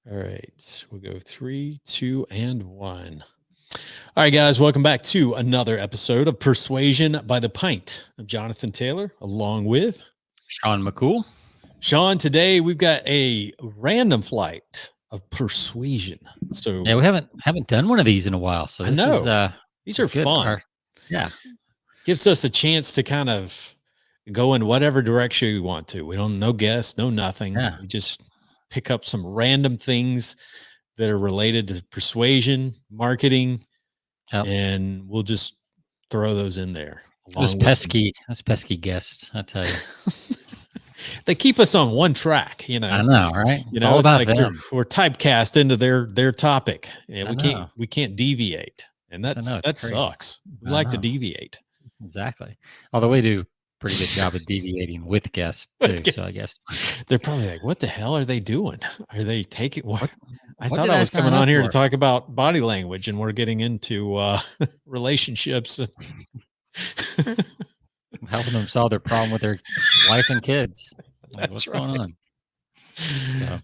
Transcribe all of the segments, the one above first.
All right. We'll go 3, 2, and 1. All right, guys. Welcome back to another episode of Persuasion by the Pint. I'm Jonathan Taylor, along with Sean McCool. Sean. Today we've got a random flight of persuasion. So yeah, we haven't done one of these in a while. So this is these are good. fun. Yeah, gives us a chance to kind of go in whatever direction we want to. We don't no guess, no nothing. Yeah. We just pick up some random things that are related to persuasion, marketing, and we'll just throw those in there. Those pesky guests, I tell you. They keep us on one track, you know. I know, right? You know, all about like them. We're typecast into their topic, and we can't deviate, and that sucks. We like to deviate. Exactly. Although we do a pretty good job of deviating with guests too. So I guess they're probably like, "What the hell are they doing? Are they taking what?" I thought I was coming on here to talk about body language, and we're getting into relationships. I'm helping them solve their problem with their wife and kids. Like, what's going on? So,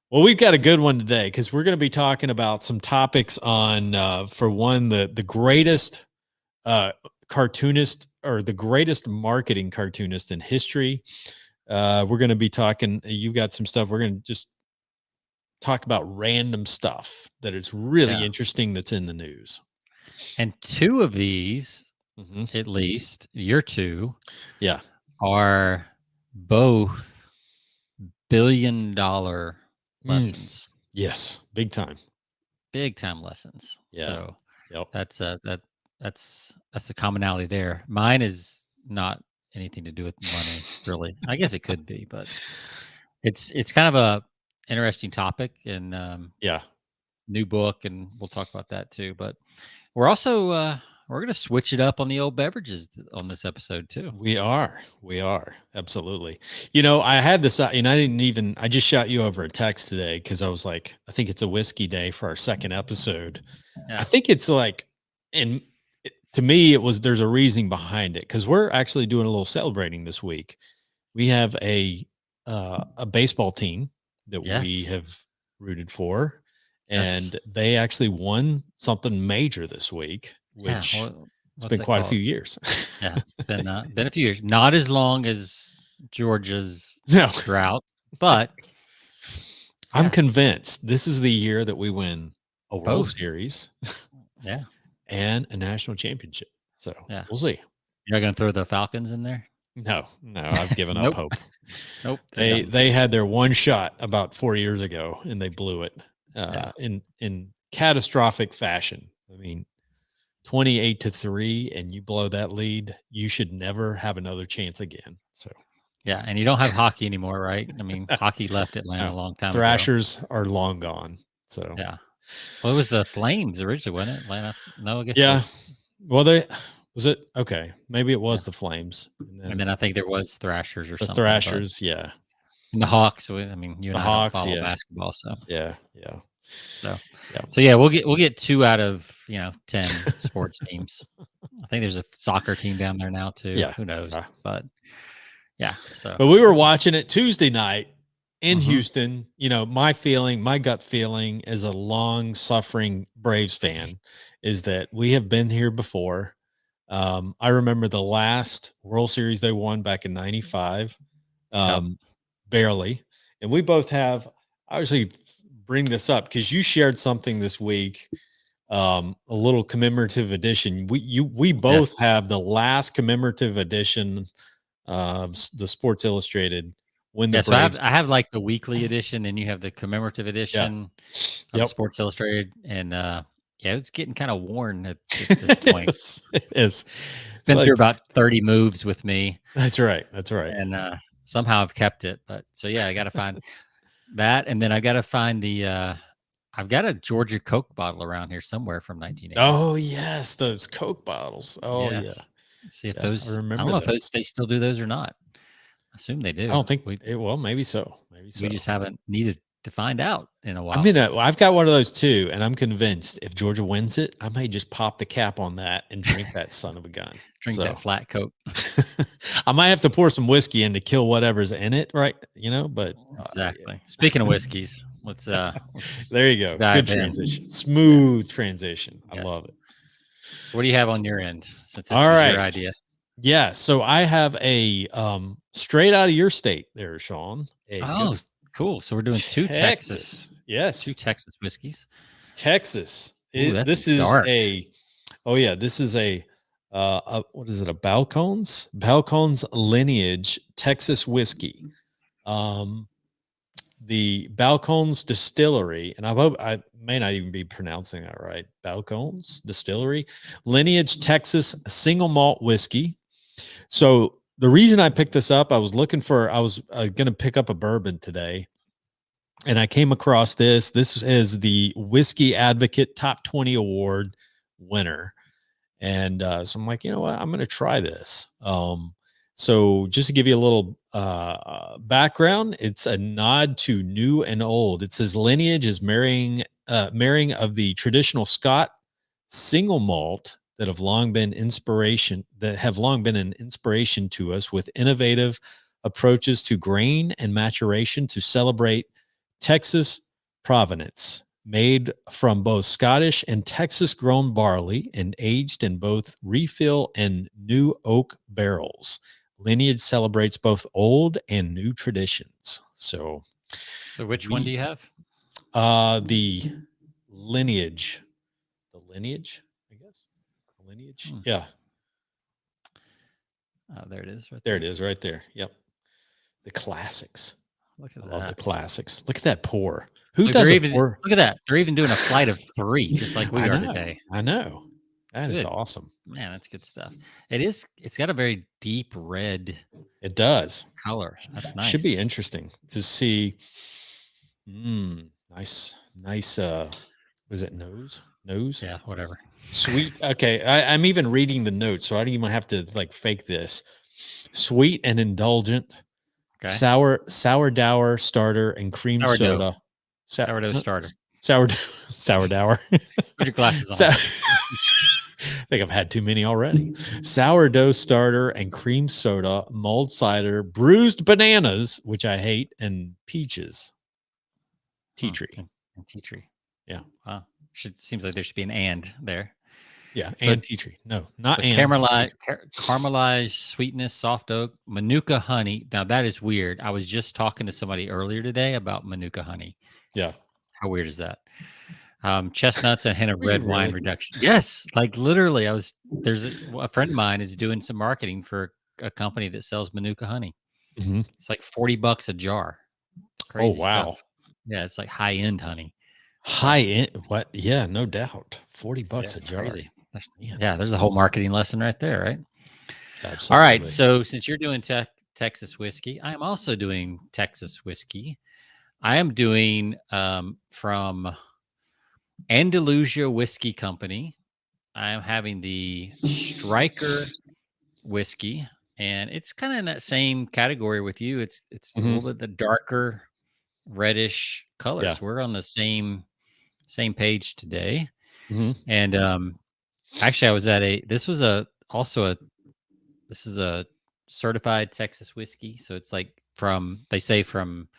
well, we've got a good one today because we're going to be talking about some topics on, for one, the greatest cartoonist or the greatest marketing cartoonist in history. We're going to be talking. You've got some stuff. We're going to just talk about random stuff that is really interesting that's in the news. And two of these, at least, your two, are both billion-dollar lessons. Yes, big time lessons. Yeah, so that's the commonality there. Mine is not anything to do with money, really. I guess it could be, but it's kind of a interesting topic, and new book, and we'll talk about that too. But we're also we're going to switch it up on the old beverages on this episode too. We are absolutely. You know, I had this, and I just shot you over a text today because I was like, I think it's a whiskey day for our second episode. I think it's like, and to me, there's a reasoning behind it because we're actually doing a little celebrating this week. We have a baseball team that we have rooted for, and they actually won something major this week, which it's been quite a few years. Been a few years. Not as long as Georgia's drought, but I'm convinced this is the year that we win a World Series, and a national championship. So we'll see. You're not going to throw the Falcons in there? No, I've given up hope. Nope. They had their one shot about 4 years ago, and they blew it in catastrophic fashion. I mean, 28-3, and you blow that lead, you should never have another chance again. So, and you don't have hockey anymore, right? I mean, hockey left Atlanta a long time ago. Thrashers are long gone. So, well, it was the Flames originally, wasn't it? Atlanta? No, I guess. Yeah. Was it? Okay. Maybe it was the Flames. And then I think there was Thrashers or something. Thrashers, And the Hawks. I mean, you and I don't follow basketball, so. Yeah. So we'll get 2 out of 10 sports teams. I think there's a soccer team down there now too. Who knows? But but we were watching it Tuesday night in Houston. You know, my gut feeling as a long-suffering Braves fan is that we have been here before. I remember the last World Series they won back in '95, barely. And we both have. I actually bring this up because you shared something this week, a little commemorative edition. We both have the last commemorative edition of the Sports Illustrated. When the Braves, so I have like the weekly edition, and you have the commemorative edition of Sports Illustrated, and it's getting kind of worn at this point. It is. Been through about 30 moves with me. That's right. And somehow I've kept it. But so I got to find that, and then I got to find the. I've got a Georgia Coke bottle around here somewhere from 1980. Oh yes, those Coke bottles. Oh yeah. See if those. I don't know if they still do those or not. I assume they do. I don't think maybe so. We just haven't needed to find out in a while. I mean, I've got one of those too, and I'm convinced if Georgia wins it, I may just pop the cap on that and drink that son of a gun. Drink that flat Coke. I might have to pour some whiskey in to kill whatever's in it, right? But exactly. Speaking of whiskeys, let's there you go. dive Good in. transition. Smooth transition. I Yes. love it. So what do you have on your end since this All was right. your idea? Yeah. So I have a straight out of your state there, Sean. Cool. So we're doing two Texas whiskeys. Texas. Ooh, that's This is dark. this is a what is it? A Balcones lineage Texas whiskey. The Balcones Distillery, and I hope I may not even be pronouncing that right. Balcones Distillery, lineage Texas single malt whiskey. So the reason I picked this up, I was going to pick up a bourbon today, and I came across this. This is the Whiskey Advocate Top 20 Award winner. And so I'm like, you know what? I'm going to try this. So just to give you a little background, it's a nod to new and old. It says lineage is marrying of the traditional Scott single malt that have long been an inspiration to us, with innovative approaches to grain and maturation to celebrate Texas provenance, made from both Scottish and Texas grown barley and aged in both refill and new oak barrels. Lineage celebrates both old and new traditions. So which one do you have? The lineage. The lineage, I guess. Lineage. Yeah. Oh, there it is. There it is, right there. Yep. The classics. Look at I that. love the classics. Look at that pour. Who does a pour? Look at that. They're even doing a flight of 3, just like we are today. I know. That is awesome. Man, that's good stuff. It's got a very deep red. It does. Color. That's nice. Should be interesting to see. Nice. Was it nose? Yeah, whatever. Sweet. Okay. I'm even reading the notes, so I don't even have to fake this. Sweet and indulgent. Okay. Sourdough starter and cream soda. Sourdough starter. Sourdough. Put your glasses on. I think I've had too many already. Sourdough starter and cream soda, mulled cider, bruised bananas, which I hate, and peaches. Tea tree. And tea tree. Yeah. Wow. Seems like there should be an and there. Yeah, and tea tree. No, not and. Caramelized sweetness, soft oak, Manuka honey. Now that is weird. I was just talking to somebody earlier today about Manuka honey. Yeah. How weird is that? Chestnuts and a hint of red wine reduction. Yes, like literally. There's a friend of mine is doing some marketing for a company that sells Manuka honey. Mm-hmm. It's like $40 a jar. Crazy wow. Stuff. Yeah, it's like high end honey. High end? What? Yeah, no doubt. $40 a jar. Crazy. Yeah, there's a whole marketing lesson right there, right? Absolutely. All right. So since you're doing Texas whiskey, I am also doing Texas whiskey. I am doing from Andalusia Whiskey Company. I am having the Striker whiskey, and it's kind of in that same category with you. It's a little bit the darker reddish colors. Yeah. We're on the same page today. And actually I was at this is a certified Texas whiskey. So it's like what do they say from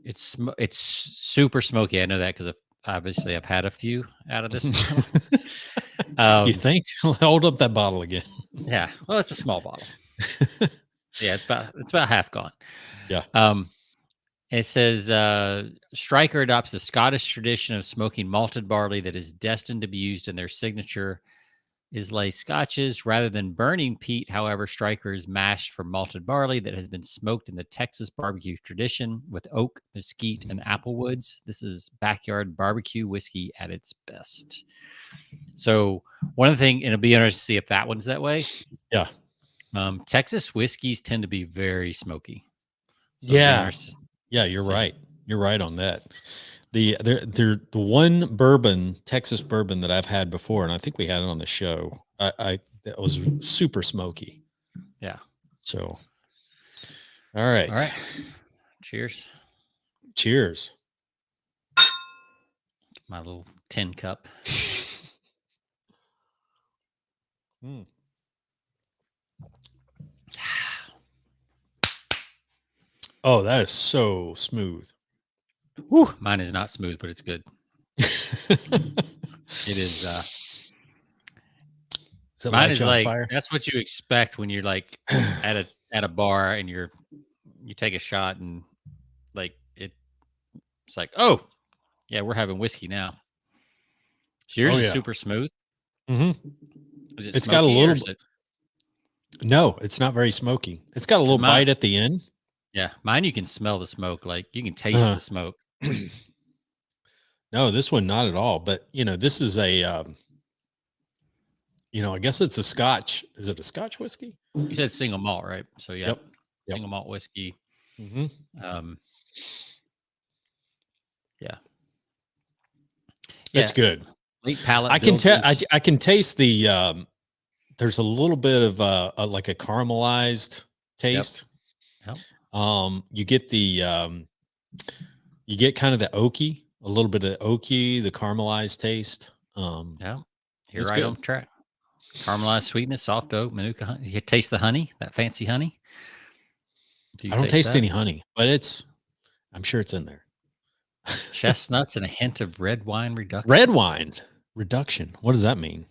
it's super smoky. I know that because obviously I've had a few out of this bottle. You think? Hold up that bottle again. Yeah. Well, it's a small bottle. Yeah, it's about half gone. Yeah. It says Striker adopts the Scottish tradition of smoking malted barley that is destined to be used in their signature Islay scotches. Rather than burning peat, however, Striker is mashed from malted barley that has been smoked in the Texas barbecue tradition with oak, mesquite, and applewoods. This is backyard barbecue whiskey at its best. So one of the things, and it'll be interesting to see if that one's that way. Yeah. Texas whiskeys tend to be very smoky. So yeah, you're right. You're right on that. The one Texas bourbon that I've had before, and I think we had it on the show. That was super smoky. Yeah. So, all right. Cheers. Cheers. My little tin cup. Oh, that is so smooth. Whew, mine is not smooth, but it's good. It is. Mine is like fire? that's what you expect when you're like at a bar and you take a shot and like it's like, oh yeah, we're having whiskey now. So yours is super smooth. Mm-hmm. Is it It's got a smoky or little. is it? No, it's not very smoky. It's got a little Mine, bite at the end. yeah, mine you can smell the smoke, like you can taste the smoke. No, this one not at all. But this is a. I guess it's a Scotch. Is it a Scotch whiskey? You said single malt, right? So yeah, Yep. single malt whiskey. Mm-hmm. Yeah, It's good. Late palate. I can tell. I can taste the. There's a little bit of like a caramelized taste. Yep. You get the. You get kind of the oaky, a little bit of oaky, the caramelized taste. Yeah, you're right on track. Caramelized sweetness, soft oak, Manuka honey. You taste the honey, that fancy honey. I don't taste any honey, but I'm sure it's in there. Chestnuts and a hint of red wine reduction. Red wine reduction. What does that mean?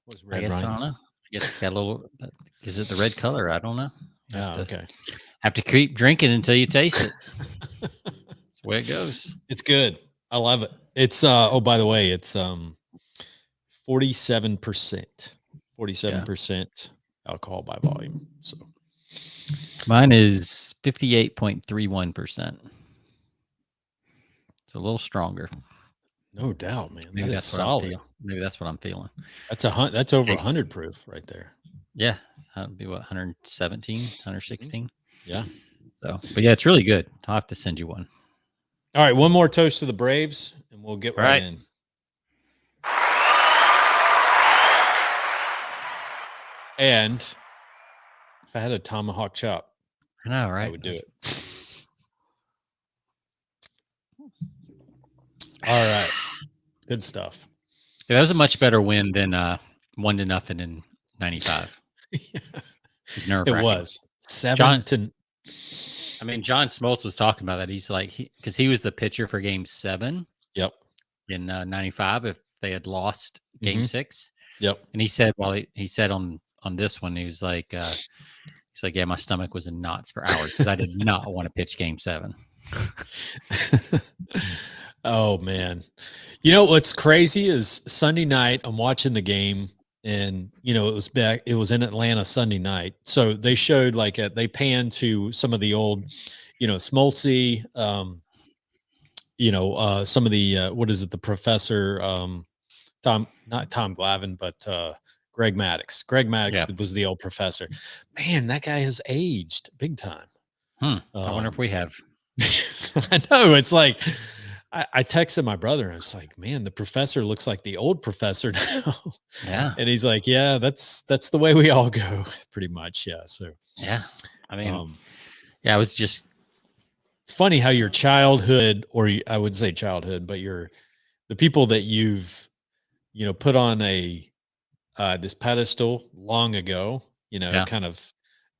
What's red wine? I don't know. I guess it's got a little. Is it the red color? I don't know. Okay. Have to keep drinking until you taste it. That's the way it goes. It's good. I love it. It's oh, by the way, it's 47%. 47% alcohol by volume. So mine is 58.31%. It's a little stronger. No doubt, man. Maybe that's solid. Maybe that's what I'm feeling. That's over 100 proof right there. Yeah, that'd be what 117, 116. Yeah. So, but yeah, it's really good. I'll have to send you one. All right, one more toast to the Braves, and we'll get right in. And if I had a tomahawk chop, I know, right? I would do it. All right, good stuff. Yeah, that was a much better win than 1-0 in '95. Yeah. It was 7-0. I mean, John Smoltz was talking about that. He's like, because he was the pitcher for Game 7. Yep. In '95, if they had lost Game 6. Yep. And he said, he said on this one, he was like, yeah, my stomach was in knots for hours because I did not want to pitch Game 7. Oh man, what's crazy is Sunday night I'm watching the game, and it was in Atlanta Sunday night, so they showed they panned to some of the old Smoltzy, some of the what is it, the professor, not Tom Glavine, but Greg Maddux. Greg Maddux was the old professor. Man, that guy has aged big time. I wonder if we have. I know, it's like I texted my brother and I was like, man, the professor looks like the old professor now. Yeah. And he's like, yeah, that's the way we all go pretty much. Yeah. So, yeah, I mean, it was just, it's funny how your childhood, or I would say childhood, but the people that you've, put on this pedestal long ago, kind of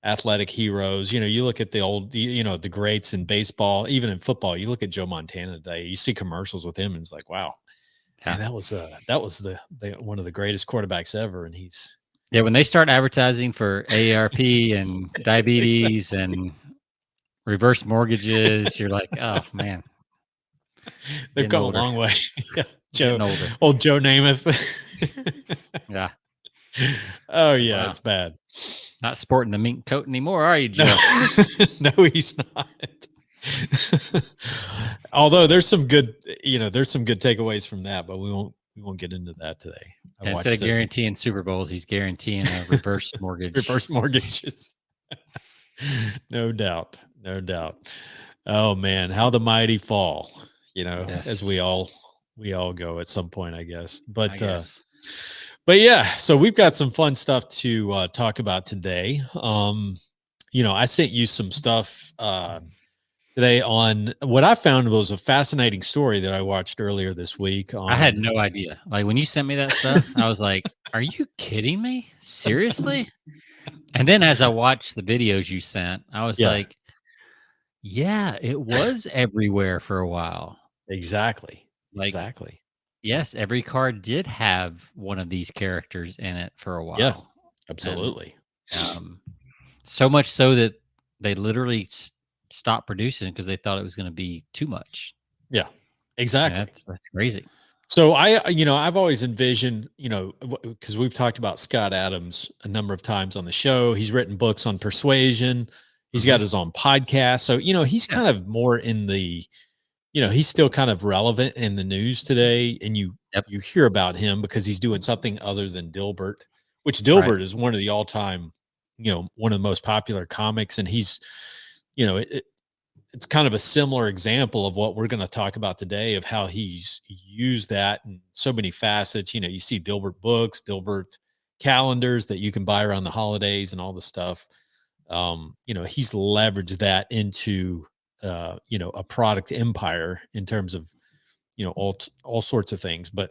athletic heroes. You look at the old, the greats in baseball, even in football. You look at Joe Montana today. You see commercials with him, and it's like, wow, man, that was the one of the greatest quarterbacks ever. And he's when they start advertising for AARP and diabetes and reverse mortgages, you're like, oh man, they've come a long way. Yeah, old Joe Namath. Yeah. Oh yeah, It's bad. Not sporting the mink coat anymore, are you, Joe? No, he's not. Although there's some good takeaways from that, but we won't get into that today. Instead of guaranteeing Super Bowls, he's guaranteeing a reverse mortgage. Reverse mortgages. No doubt. Oh man, how the mighty fall, as we all go at some point, I guess. But yeah, so we've got some fun stuff to talk about today. I sent you some stuff today on what I found was a fascinating story that I watched earlier this week. I had no idea. Like when you sent me that stuff, I was like, are you kidding me? Seriously? And then as I watched the videos you sent, I was like, Yeah, it was everywhere for a while. Exactly. Like, Exactly. yes, every card did have one of these characters in it for a Yeah, while, and, absolutely. um, so much so that they literally stopped producing because they thought it was gonna be too much. Yeah, Yeah, exactly. that's crazy. So I've always envisioned, because we've talked about Scott Adams a number of times on the show. He's written books on persuasion. He's got Mhm. his own podcast. So, he's Yeah. kind of more in the, he's still kind of relevant in the news today. And you Yep. you hear about him because he's doing something other than Dilbert, which Right. Dilbert is one of the all-time, one of the most popular comics. And he's, you know, it, it's kind of a similar example of what we're going to talk about today of how he's used that in so many facets. You see Dilbert books, Dilbert calendars that you can buy around the holidays and all the stuff. He's leveraged that into a product empire in terms of all sorts of things. But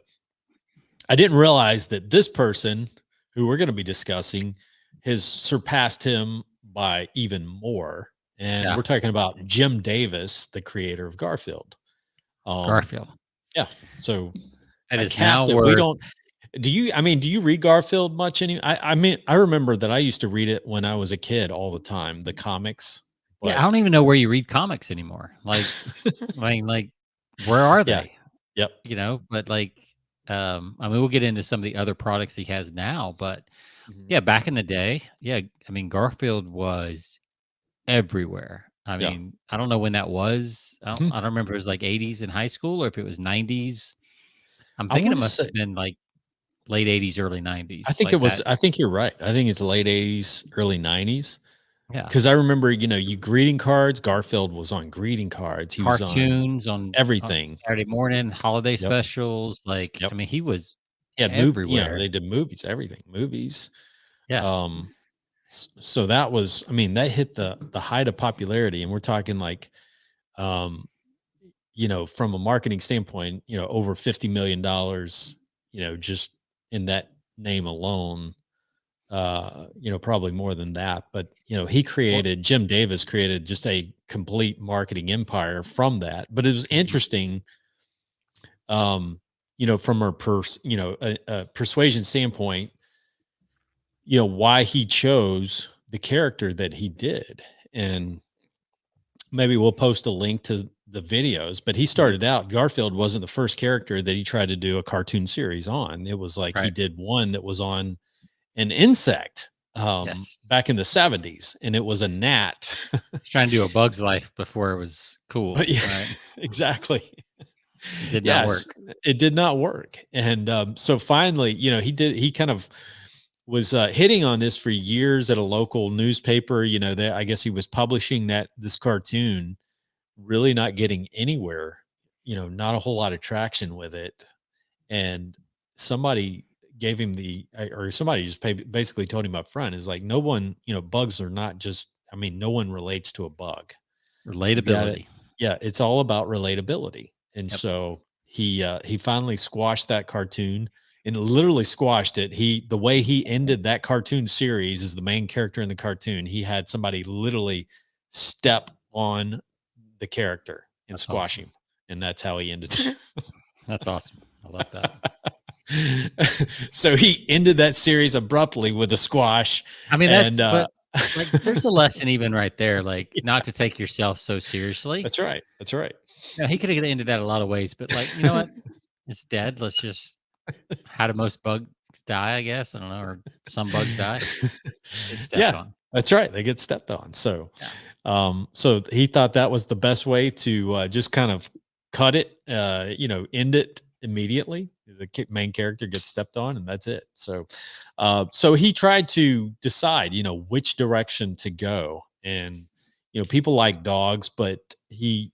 I didn't realize that this person who we're going to be discussing has surpassed him by even more. And Yeah. we're talking about Jim Davis, the creator of Garfield. Um, Garfield. yeah. So That a is cat now that we where don't do you read Garfield much I remember that I used to read it when I was a kid all the time, the comics, yeah, I but don't even know where you read comics anymore. Like, I mean, like, where are yeah. they? Yep. But, like, I mean, we'll get into some of the other products he has now, but, Mhm. yeah, back in the day, yeah, I mean, Garfield was everywhere. I Yeah. mean, I don't know when that was. Mhm. I don't remember if it was, like, 80s in high school or if it was 90s. I'm I thinking it want to must say have been, like, late 80s, early I 90s, think it like was that. I think you're right. I think it's the late 80s, early 90s. Yeah. Because I remember, you greeting cards. Garfield was on greeting cards. He was on Cartoons on everything. Saturday morning, holiday Yep. specials, like, Yep. I mean, he was He had everywhere. they did movies, everything, movies. Yeah. Um, so that was, I mean, that hit the height of popularity, and we're talking like, um, from a marketing standpoint, over $50 million, just in that name alone. Probably more than that, but Well, Jim Davis created just a complete marketing empire from that. But it was mhm, interesting, from a persuasion standpoint, why he chose the character that he did. And maybe we'll post a link to the videos, but he mhm, started out, Garfield wasn't the first character that he tried to do a cartoon series on. It was like he right. did one that was on an insect Yes. back in the 70s, and it was a gnat. He's trying to do A Bug's Life before it was cool, But yeah, right? exactly. It did not Yes, work. it did not work. And so finally, he kind of was hitting on this for years at a local newspaper. That I guess he was publishing this cartoon, really not getting anywhere, not a whole lot of traction with it. And somebody gave him or somebody just basically told him up front is like, no one, bugs are not just, I mean, no one relates to a bug. You got it. Relatability. Yeah, it's all about relatability. And Yep. so he finally squashed that cartoon, and literally squashed it. The way he ended that cartoon series is the main character in the cartoon. He had somebody literally step on the character and That's squash awesome. him. And that's how he ended it. That's awesome. I love that. So he ended that series abruptly with a squash. I mean, And like, there's a lesson even right there, like, not to take yourself so seriously. that's right. That's right. No, he could have ended that a lot of ways, but, like, you know what? It's dead. Let's just how do most bugs die, I guess? I don't know, or some bugs die? Get stepped Yeah, on. that's right. They get stepped on. So, Yeah. so he thought that was the best way to just kind of cut it, end it immediately. The main character gets stepped on, and that's it. So, so he tried to decide, which direction to go. And people like dogs, but he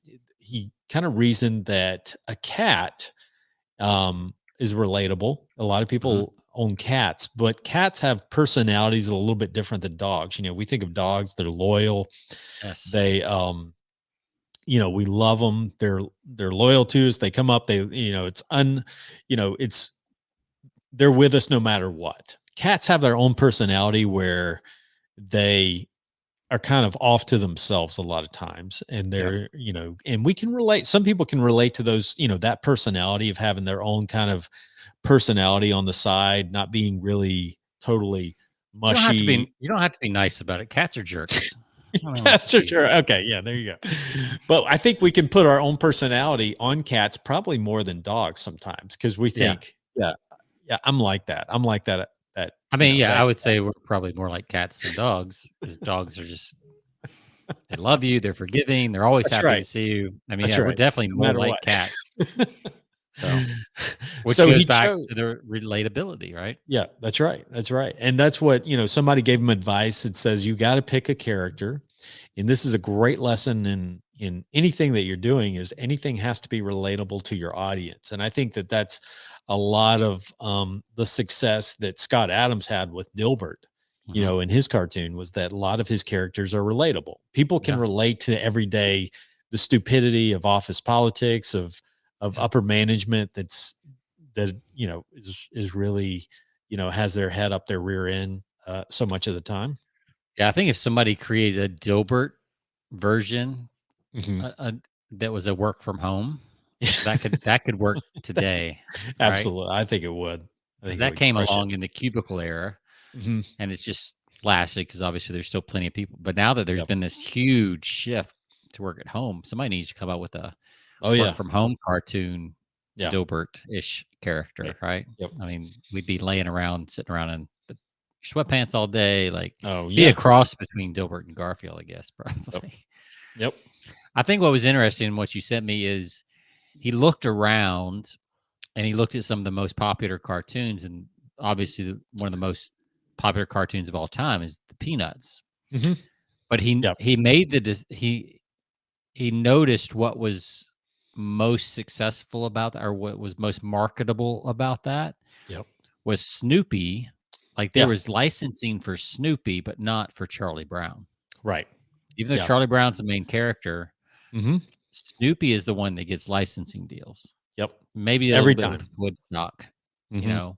kind of reasoned that a cat is relatable. A lot of Mhm. people own cats, but cats have personalities a little bit different than dogs. We think of dogs, they're loyal. Yes. They, we love them. They're loyal to us. They come up, it's they're with us no matter what. Cats have their own personality where they are kind of off to themselves a lot of times, and they're, and we can relate. Some people can relate to those, that personality of having their own kind of personality on the side, not being really totally mushy. You don't have to be nice about it. Cats are jerks. I mean, let's Cats just are be sure. Okay, yeah, there you go. But I think we can put our own personality on cats probably more than dogs sometimes, because we think, yeah, I'm like that. I'm like that. That I mean, yeah, that I would say we're probably more like cats than dogs, because dogs are just they love you, they're forgiving, they're always that's happy to right. see you. I mean, That's yeah, we're right. definitely No more matter like what. cats. So, which So goes he back chose. to the relatability, right? Yeah, that's right. That's right. And that's what, somebody gave him advice. It says you got to pick a character. And this is a great lesson in anything that you're doing, is anything has to be relatable to your audience. And I think that that's a lot of the success that Scott Adams had with Dilbert, Mhm. in his cartoon, was that a lot of his characters are relatable. People can Yeah, relate to everyday, the stupidity of office politics, of yeah. upper management that is really, has their head up their rear end so much of the time. Yeah, I think if somebody created a Dilbert version, Hmm. uh, that was a work from home, that could work today, right? Absolutely, I think it would. I Because think it that would came crush it. along in the cubicle era, Hmm. and it's just lasted because obviously there's still plenty of people. But now that there's Yep. been this huge shift to work at home, somebody needs to come out with a Oh work yeah. from home cartoon Yeah. Dilbert-ish character, Right. right? Yep. I mean, we'd be laying around, sitting around in the sweatpants all day, like Oh be a yeah. cross between Dilbert and Garfield, I guess, Yep. probably. Yep. I think what was interesting in what you sent me is he looked around and he looked at some of the most popular cartoons, and obviously one of the most popular cartoons of all time is the Peanuts. Hmm. But Yep. he made he noticed what was most successful about that, or what was most marketable about that, Yep. was Snoopy. Like there Yeah. was licensing for Snoopy, but not for Charlie Brown. Right. Even though Yeah. Charlie Brown's the main character, Hmm. Snoopy is the one that gets licensing deals. Yep. Maybe a little Every bit with time. Woodstock, Hmm.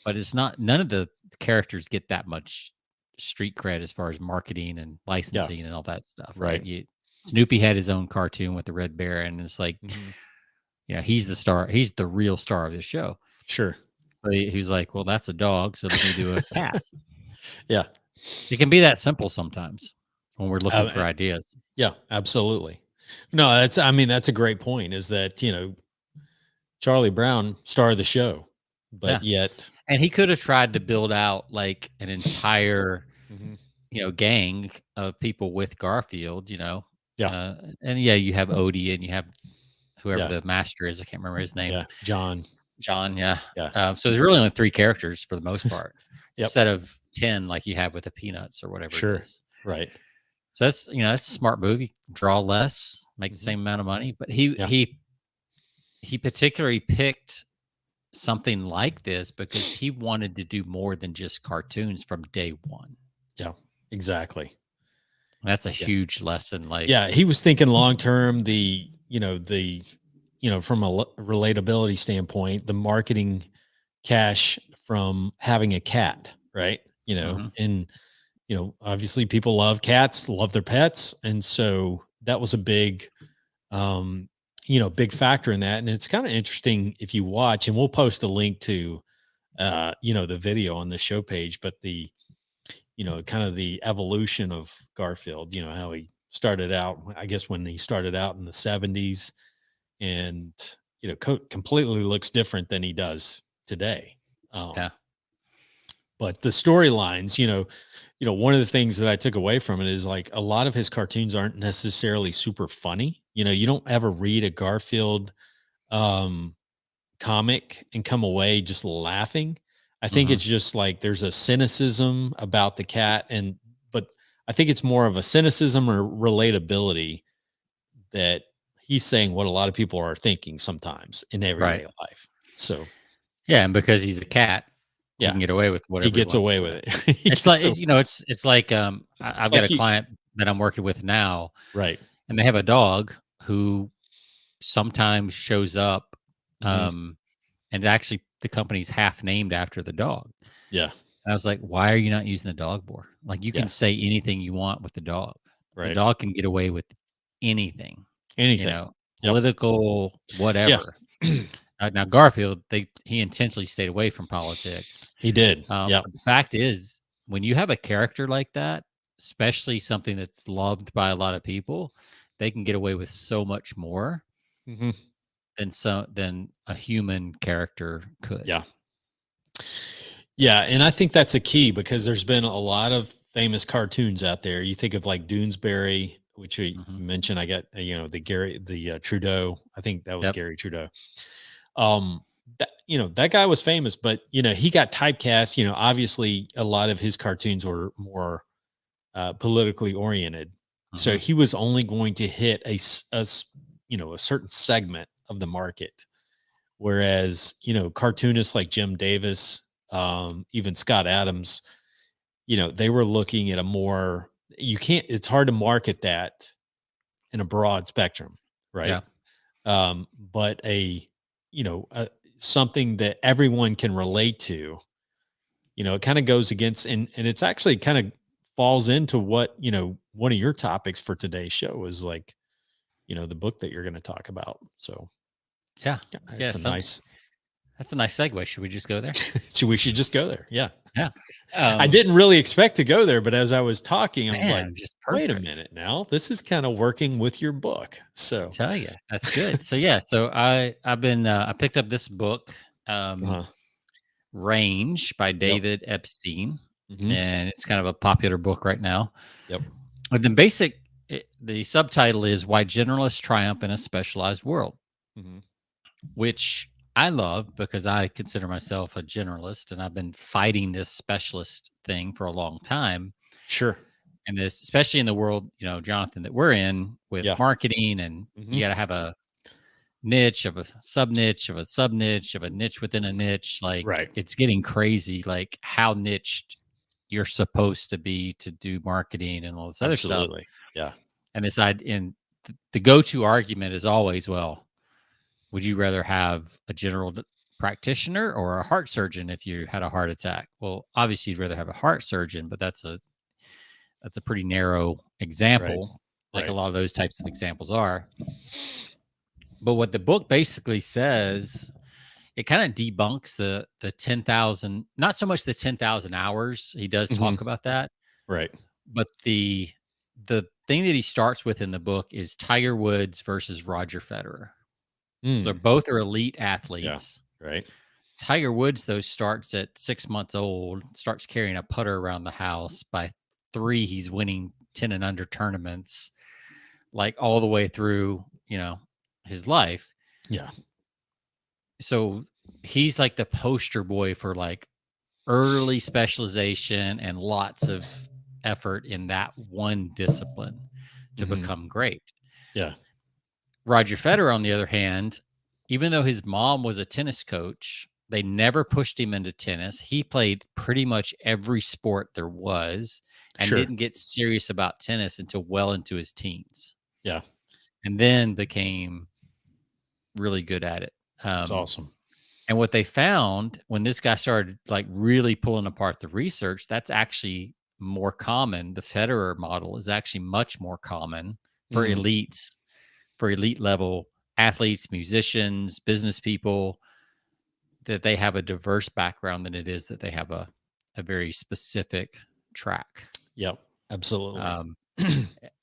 but it's not, none of the characters get that much street cred as far as marketing and Yeah. licensing and all that stuff, right? Right. Snoopy had his own cartoon with the Red Bear, and it's like, Hmm. he's the star, he's the real star of the show. Sure. So he was like, well, that's a dog, so let me do a cat. Yeah. It can be that simple sometimes when we're looking for Uh, ideas. yeah. Absolutely. No, I mean, that's a great point, is that, Charlie Brown, star of the show, Yeah. but yet. And he could have tried to build out like an entire, Mhm. gang of people with Garfield, Yeah. and yeah, you have Odie and you have whoever Yeah. the master is. I can't remember his name. Yeah. John. John. Yeah. Yeah. So there's really only 3 characters for the most part, Yep. instead of 10 like you have with the Peanuts or whatever it Sure. is. Right. So that's a smart move. You draw less, make the Mhm. same amount of money, but Yeah. he particularly picked something like this because he wanted to do more than just cartoons from day one. Yeah. Exactly. That's a Yeah. huge lesson. Yeah. He was thinking long term, from a relatability standpoint, the marketing cash from having a cat, right? Mhm. And, obviously people love cats, love their pets. And so that was a big, big factor in that. And it's kind of interesting if you watch, and we'll post a link to, the video on the show page, but kind of the evolution of Garfield, how he started out, I guess when he started out in the 70s, and, completely looks different than he does today. Yeah. But the storylines, one of the things that I took away from it is, like, a lot of his cartoons aren't necessarily super funny. You don't ever read a Garfield um, comic and come away just laughing. I think Mhm. it's just like there's a cynicism about the cat, but I think it's more of a cynicism or relatability, that he's saying what a lot of people are thinking sometimes in Right. everyday life. So Yeah, and because he's a cat, he yeah, can get away with he whatever he gets wants away to with say. it. He It's like gets away. it's like I've got Like a you, client that I'm working with now, right? and they have a dog who sometimes shows up, Hmm. and actually the company's half named after the dog. Yeah, And I was like, why are you not using the dog more? Like you yeah, can say anything you want with the dog. The Right. dog can get away with anything, Anything. Yep. political, Yeah. whatever. Now Garfield, he intentionally stayed away from politics. He did. Yep. But the fact is, when you have a character like that, especially something that's loved by a lot of people, they can get away with so much more Hmm. than a human character could. Yeah. Yeah, and I think that's a key because there's been a lot of famous cartoons out there. You think of like Doonesbury, which you Mhm. mentioned. I got the Trudeau. I think that was Yep. Gary Trudeau. That that guy was famous, but he got typecast. Obviously a lot of his cartoons were more politically oriented, so Mhm. he was only going to hit a certain segment of the market. Whereas cartoonists like Jim Davis, even Scott Adams, they were looking at a more you can't it's hard to market that in a broad spectrum, right? Yeah. But something that everyone can relate to, it kind of goes against and it's actually kind of falls into what, one of your topics for today's show is like, the book that you're going to talk about. So Yeah. yeah, Yeah. it's a nice That's a nice segue. Should we just go there? we should just go there. Yeah. Yeah. I didn't really expect to go there, but as I was talking, I was like, Man, just wait a perfect. minute now. This is kind of working with your book. So, Tell you, that's good. So yeah, I picked up this book, um, uh Range by yep. David Epstein, Hmm. and it's kind of a popular book right now. Yep. But the subtitle is Why Generalists Triumph in a Specialized World, Hmm. which I love because I consider myself a generalist and I've been fighting this specialist thing for a long time. Sure. And this, especially in the world, Jonathan, that we're in with Yeah. marketing, and Hmm. you got to have a niche of a sub niche of a sub niche of a niche within a niche. Like, Right. it's getting crazy, like how niched you're supposed to be to do marketing and all this other stuff. Absolutely. Yeah. And the go-to argument is always, well, would you rather have a general practitioner or a heart surgeon if you had a heart attack? Well, obviously you'd rather have a heart surgeon, but that's a pretty narrow Right. example, like a Right. lot of those types of examples are. But what the book basically says, it kind of debunks the 10,000, not so much the 10,000 hours. He does Hmm. talk about that, Right. but the thing that he starts with in the book is Tiger Woods versus Roger Federer. So Mm. both are elite Yeah. athletes. Right. Tiger Woods, though, starts at 6 months old, starts carrying a putter around the house. By 3, he's winning 10 and under tournaments, like all the way through, his life. Yeah. So he's like the poster boy for like early specialization and lots of effort in that one discipline to Hmm. become great. Yeah. Roger Federer, on the other hand, even though his mom was a tennis coach, they never pushed him into tennis. He played pretty much every sport there was and Sure. didn't get serious about tennis until well into his teens, Yeah. and then became really good at it. That's awesome. And what they found when this guy started like really pulling apart the research, that's actually more common. The Federer model is actually much more common for Mm. elites, for elite level athletes, musicians, business people, that they have a diverse background than it is that they have a very specific track. Yep. Absolutely.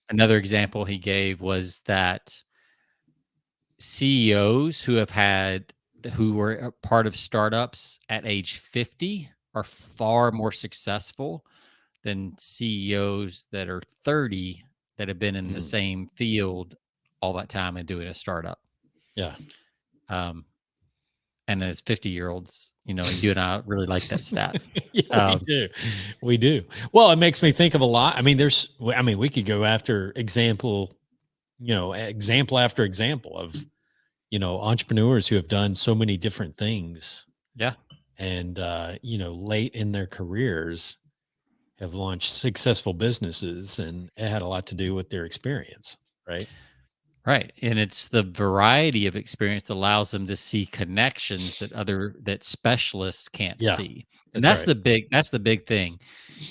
Another example he gave was that CEOs who were a part of startups at age 50 are far more successful than CEOs that are 30 that have been in the Mm. same field all that time and doing a startup. Yeah. And as 50-year-olds, you and I really like that stat. Yeah, we do. We do. Well, it makes me think of a lot. I mean, we could go after example after example of, entrepreneurs who have done so many different things Yeah. and, late in their careers have launched successful businesses, and it had a lot to do with their experience. Right. Right. And it's the variety of experience that allows them to see connections that specialists can't Yeah. see. And That's right. that's the big thing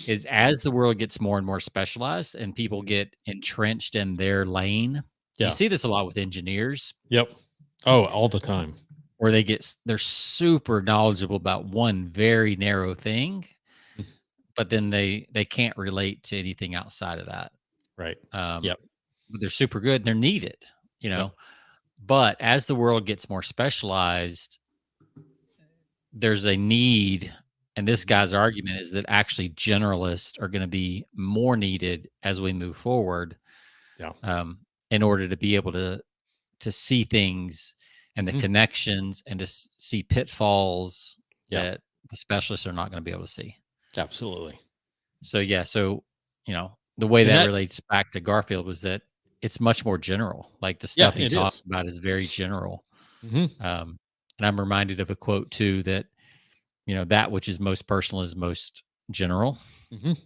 is as the world gets more and more specialized and people Mhm. get entrenched in their lane, you Yeah. see this a lot with engineers Yep. Oh, all the time. where they're super knowledgeable about one very narrow thing, Mm. but then they can't relate to anything outside of that. Right. Um, Yep. but they're super good, they're needed, you Yep. know. But as the world gets more specialized, there's a need, and this Mhm. guy's argument is that actually generalists are going to be more needed as we move forward, Yeah. um, in order to be able to see things and the Mhm. connections and to see pitfalls Yeah. that the specialists are not going to be able to see. Absolutely. So yeah, so the way And that that relates back to Garfield was that it's much more general. Like the yeah, stuff he it talked is. about is very general. Mhm. Um, and I'm reminded of a quote too that that which is most personal is most general. Mhm.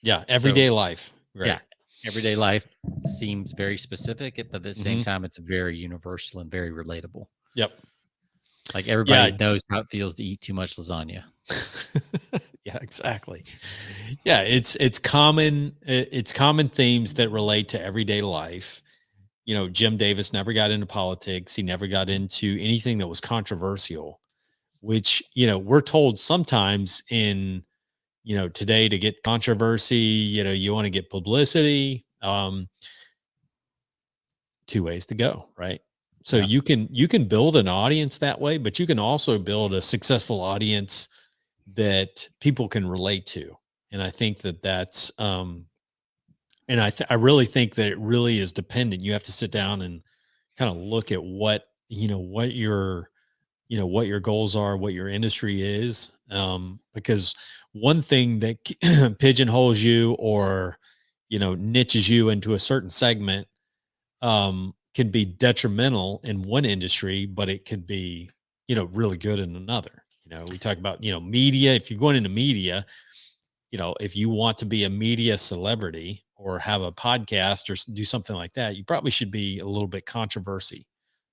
Yeah, So everyday life. yeah, Right. everyday life seems very specific, but at the same Mhm. time, it's very universal and very relatable. Yep. Like everybody Yeah. knows how it feels to eat too much lasagna. Yeah, exactly. Yeah, it's common themes that relate to everyday life. Jim Davis never got into politics. He never got into anything that was controversial, which, we're told sometimes in, today to get controversy, you want to get publicity. Two ways to go, right? So Yeah. you can build an audience that way, but you can also build a successful audience that people can relate to. And I think that that's and I really think that it really is dependent. You have to sit down and kind of look at what your goals are, what your industry is, because one thing that pigeonholes you or niches you into a certain segment can be detrimental in one industry, but it could be, really good in another. We talk about, media. If you're going into media, if you want to be a media celebrity or have a podcast or do something like that, you probably should be a little bit controversy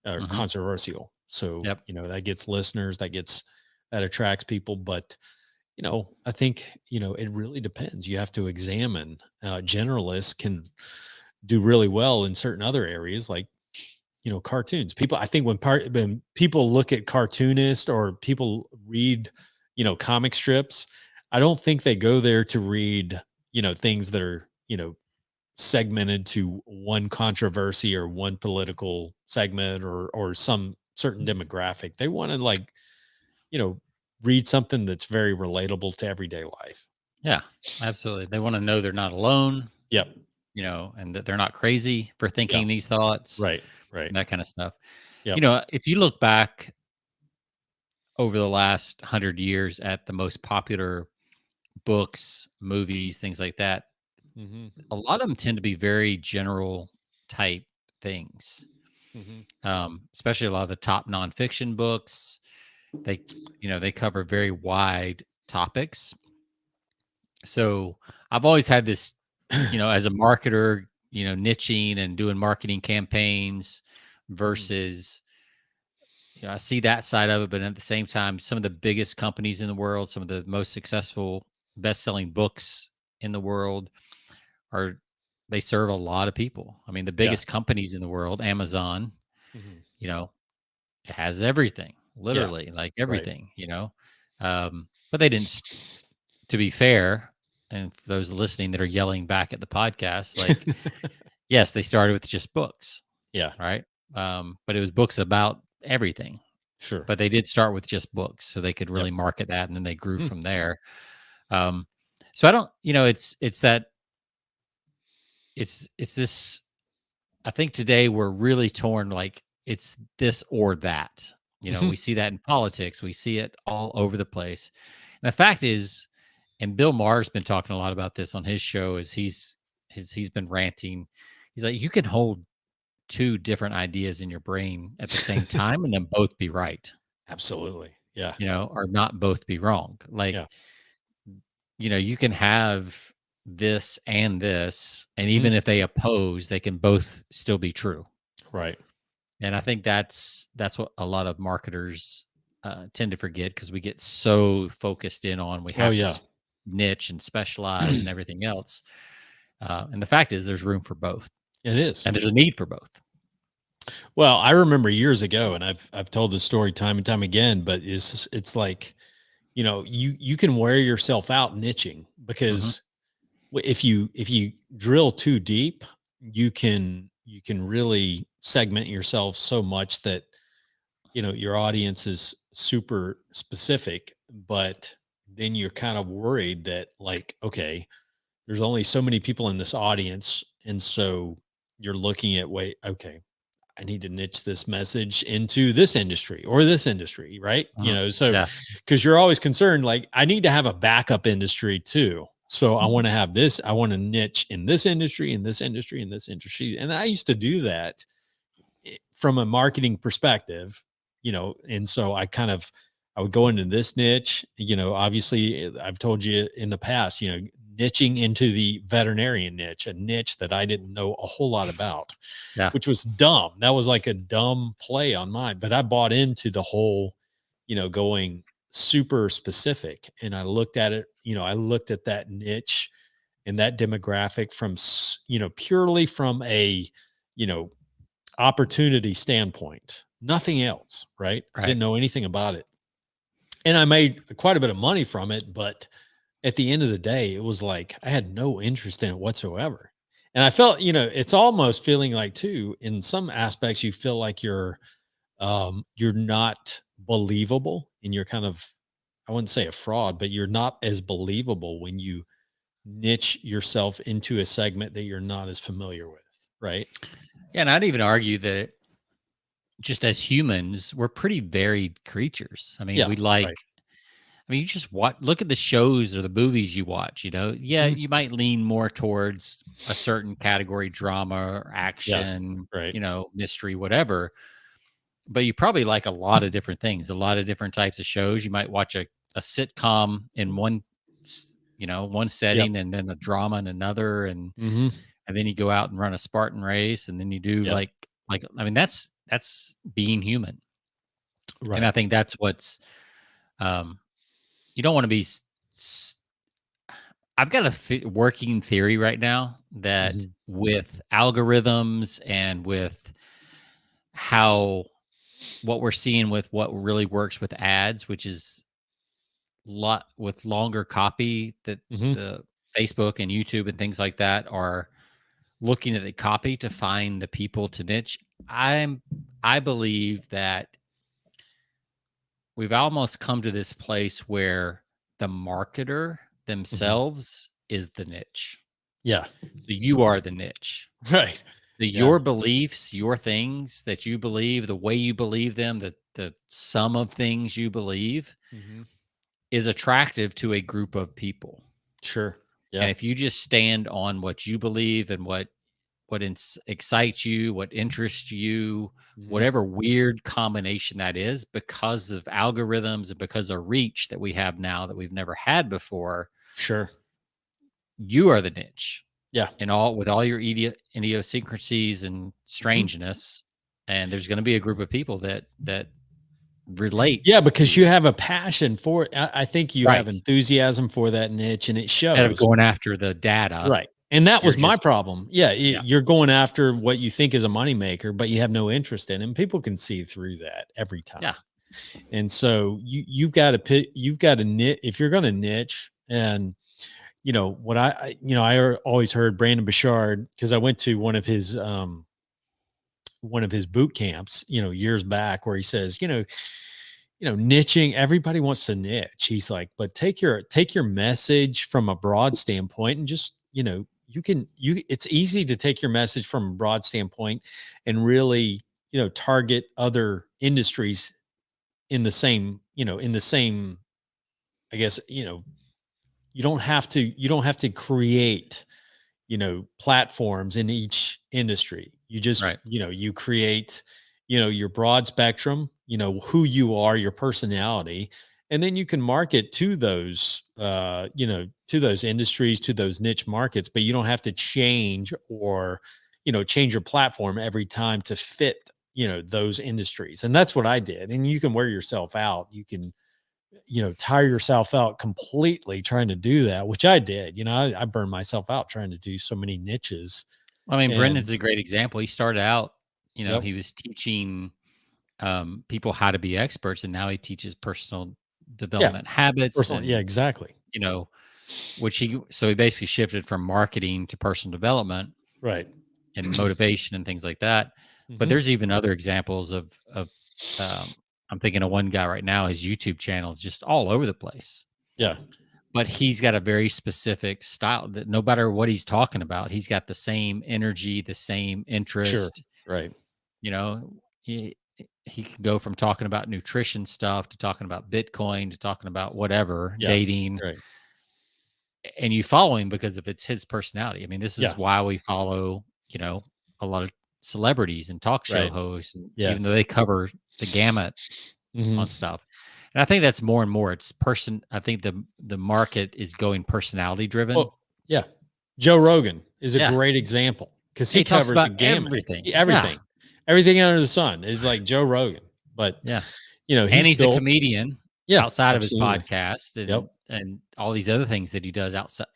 or Hmm. controversial. So, Yep. that gets listeners, that attracts people. But, I think, it really depends. You have to examine, generalists can do really well in certain other areas like cartoons. People, I think when people look at cartoonists or people read comic strips, I don't think they go there to read things that are segmented to one controversy or one political segment or some certain demographic. They want to you know read something that's very relatable to everyday life. Yeah, absolutely. They want to know they're not alone, Yep. and that they're not crazy for Yeah. thinking these thoughts Right. Right. and that kind of stuff. Yep. If you look back over the last 100 years at the most popular books, movies, things like that, Hmm. a lot of them tend to be very general type things. Hmm. Especially a lot of the top nonfiction books, they they cover very wide topics. So I've always had this, as a marketer, niching and doing marketing campaigns Hmm. versus, I see that side of it, but at the same time, some of the biggest companies in the world, some of the most successful best-selling books in the world are they serve a lot of people. I mean, the Yeah. biggest companies in the world, Amazon, Hmm. you know, it has everything, Yeah. literally, like Right. everything. But they didn't to be fair, and for those listening that are yelling back at the podcast, like, yes, they started with just books, Yeah. right? But it was books about everything. Sure. But they did start with just books, so they could Yep. really market that, and then they grew Mm. from there. Um, so I don't, it's that it's this. I think today we're really torn, like it's this or that. Mhm. We see that in politics, we see it all over the place. And the fact is, and Bill Maher's been talking a lot about this on his show, is he's been ranting. He's like, you can hold two different ideas in your brain at the same time and then both be right, Absolutely. Yeah. or not both be wrong. Yeah. Like, you can have this and this, and Mhm. even if they oppose, they can both still be true. Right. And I think that's what a lot of marketers tend to forget because we get so focused in on we Oh have to yeah, niche and specialize and everything else. And the fact is, there's room for both, it is. and there's a need for both. Well, I remember years ago, and I've told this story time and time again, but it's like, you can wear yourself out niching Hmm. because if you drill too deep, you can really segment yourself so much that your audience is super specific, but then you're kind of worried that, like, okay, there's only so many people in this audience, and so you're looking at, wait, okay, I need to niche this message into this industry or this industry, right? Hmm. So Yeah. because you're always concerned, like, I need to have a backup industry too. So I want to have this, I want to niche in this industry, in this industry, in this industry. And I used to do that from a marketing perspective, and so I would go into this niche, obviously I've told you in the past, niching into the veterinarian niche, a niche that I didn't know a whole lot about, Yeah. which was dumb. That was like a dumb play on mine, but I bought into the whole, going super specific. And I looked at it, I looked at that niche and that demographic from, purely from a, you know, opportunity standpoint, nothing else, right? I Right. didn't know anything about it. And I made quite a bit of money from it, but at the end of the day, it was like I had no interest in it whatsoever. And I felt, it's almost feeling like too, in some aspects, you feel like you're not believable and you're kind of, I wouldn't say a fraud, but you're not as believable when you niche yourself into a segment that you're not as familiar with, right? Yeah, and I'd even argue that just as humans, we're pretty varied creatures. I mean, Yeah, we like. right. I mean, you just look at the shows or the movies you watch. Yeah, Mhm. you might lean more towards a certain category, drama or Yeah, action, right. mystery, whatever. But you probably like a lot of different things, a lot of different types of shows. You might watch a sitcom in one Yep. setting, and then a drama in another, Mhm. and then you go out and run a Spartan race, and then you do Yep. I mean, that's being human. And I Right. think that's what's um you don't want to be I've got a working theory right now that Mhm. with algorithms and with how what we're seeing with what really works with ads, which is lot with longer copy, that Mhm. the Facebook and YouTube and things like that are looking at the copy to find the people to niche. I believe that we've almost come to this place where the marketer Mhm. themselves is the niche. Yeah. So you are the niche. Right. Yeah. Your beliefs, your things that you believe, the way you believe them, the sum of things you believe Mhm. is attractive to a group of people. Sure. And Yeah. if you just stand on what you believe and what excites you, what interests you, Mhm. whatever weird combination that is, because of algorithms and because of reach that we have now that we've never had before, Sure. you are the niche. Yeah. And all with all your idiosyncrasies and Mhm. strangeness, and there's going to be a group of people that relate Yeah, because to you it. have a passion for it. I think you have Right. enthusiasm for that niche, and it Instead of shows. going after the data, Right. And that you're was my just problem. Yeah, yeah, you're going after what you think is a moneymaker, but you have no interest in, and people can see through that every time. yeah, And so you've got to pick, you've got to knit if you're going to niche. And what always heard Brandon Bouchard, because I went to one of his boot camps, years back, where he says, niching, everybody wants to niche. He's like, but take your message from a broad standpoint and just, it's easy to take your message from a broad standpoint and really, target other industries in the same, I guess, you don't have to create, platforms in each industry. You just, right. you create, your broad spectrum, who you are, your personality, and then you can market to those, to those industries, to those niche markets, but you don't have to change or, change your platform every time to fit, those industries. And that's what I did. And you can wear yourself out. You can, tire yourself out completely trying to do that, which I did. I burned myself out trying to do so many niches. I mean, And Brendan's a great example. He started out, yep, he was teaching people how to be experts, and now he teaches personal yeah, development habits personal, yeah, and, exactly. so he basically shifted from marketing to personal development Right. and motivation and things like that. But Hmm. there's even other examples of I'm thinking of one guy right now, his YouTube channel is just all over the place. Yeah. But he's got a very specific style that no matter what he's talking about, he's got the same energy, the same Sure. interest. Right. You know, he can go from talking about nutrition stuff to talking about Bitcoin to talking about whatever, Yeah. dating, Right. and you follow him because of it's his personality. I mean, this Yeah. is why we follow, a lot of celebrities and talk show Right. hosts, and Yeah. even though they cover the gamut Hmm. on stuff. And I think that's more and more it's I think the market is going personality driven. Well, yeah. Joe Rogan is a Yeah. great example because he He talks covers a about gamut. everything. Yeah. Everything. Everything under the sun is like Joe Rogan. But Yeah. And he's he's a built. comedian Yeah, outside of his absolutely. podcast Yep. and all these other things that he does outside,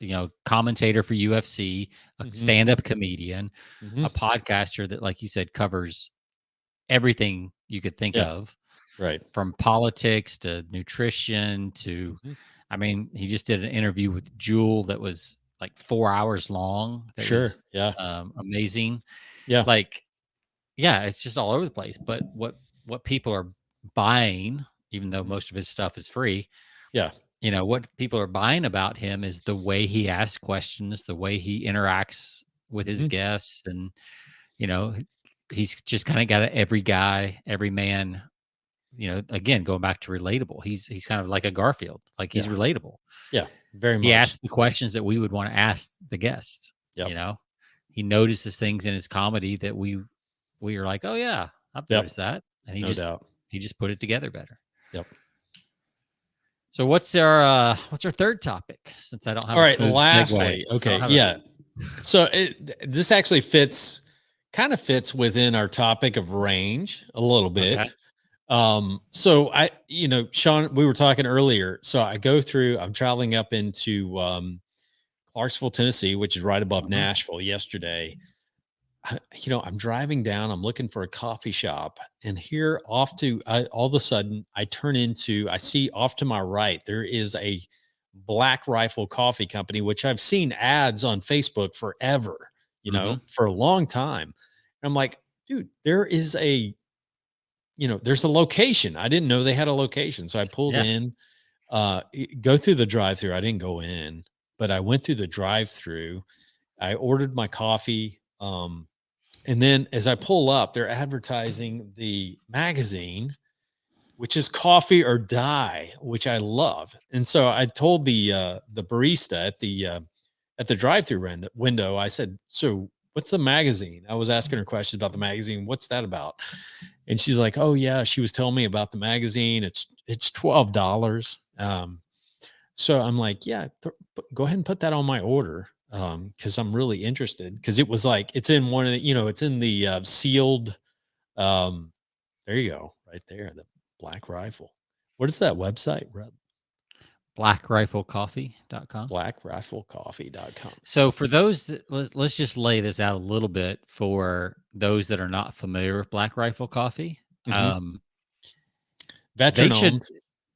commentator for UFC, a Hmm. stand-up comedian, Hmm. a podcaster that, like you said, covers everything you could think Yeah. of, Right. from politics to nutrition to, Hmm. I mean, he just did an interview with Jewel that was like 4 hours long. That Sure. was Yeah. amazing. Yeah. Like, yeah, it's just all over the place. But what people are buying, even though Mhm. most of his stuff is free, Yeah. what people are buying about him is the way he asks questions, the way he interacts with his Mhm. guests, and you know, he's just kind of got every guy, every man. Again, going back to relatable, he's kind of like a Garfield, like he's Yeah. relatable. Yeah. Very He much. asks the questions that we would want to ask the guest. Yep. You know, he notices things in his comedy that we are like, oh yeah, I've Yep. noticed that, and No doubt. he just put it together better. Yep. So what's our third topic? Since I don't have All a right. smooth segue, Lastly, I don't okay. have Yeah. So this actually kind of fits within our topic of range a little okay. bit. So Sean, we were talking earlier. So I'm traveling up into Clarksville, Tennessee, which is right above Mhm. Nashville yesterday. I'm driving down, I'm looking for a coffee shop, and here all of a sudden I see off to my right, there is a Black Rifle Coffee Company, which I've seen ads on Facebook forever, Mhm. for a long time. And I'm like, dude, there's a location. I didn't know they had a location. So I pulled Yeah. in, go through the drive through. I didn't go in, but I went through the drive through. I ordered my coffee. And then as I pull up, they're advertising the magazine, which is Coffee or Die, which I love. And so I told the barista at the drive-through window, I said, "So what's the magazine?" I was asking her questions about the magazine. What's that about? And she's like, "Oh yeah," she was telling me about the magazine. It's $12. So I'm like, "Yeah, go ahead and put that on my order." Because I'm really interested. Because it was like it's in one of the, it's in the sealed. Um, there you go, right there, the Black Rifle. What is that website? BlackRifleCoffee.com. BlackRifleCoffee.com. So for those, let's just lay this out a little bit for those that are not familiar with Black Rifle Coffee. Mhm. They Veteran should owned.